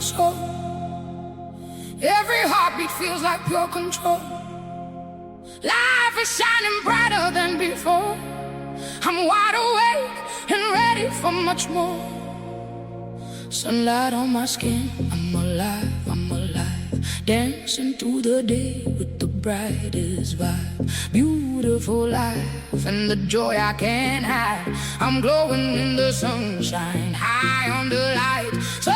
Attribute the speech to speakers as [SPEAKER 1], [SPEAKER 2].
[SPEAKER 1] soul. Every heartbeat feels like pure control. Life is shining brighter than before. I'm wide awake and ready for much more. Sunlight on my skin, I'm alive, I'm alive. Dancing through the day with the brightest vibe. Beautiful life and the joy I can't hide. I'm glowing in the sunshine, high on the light. So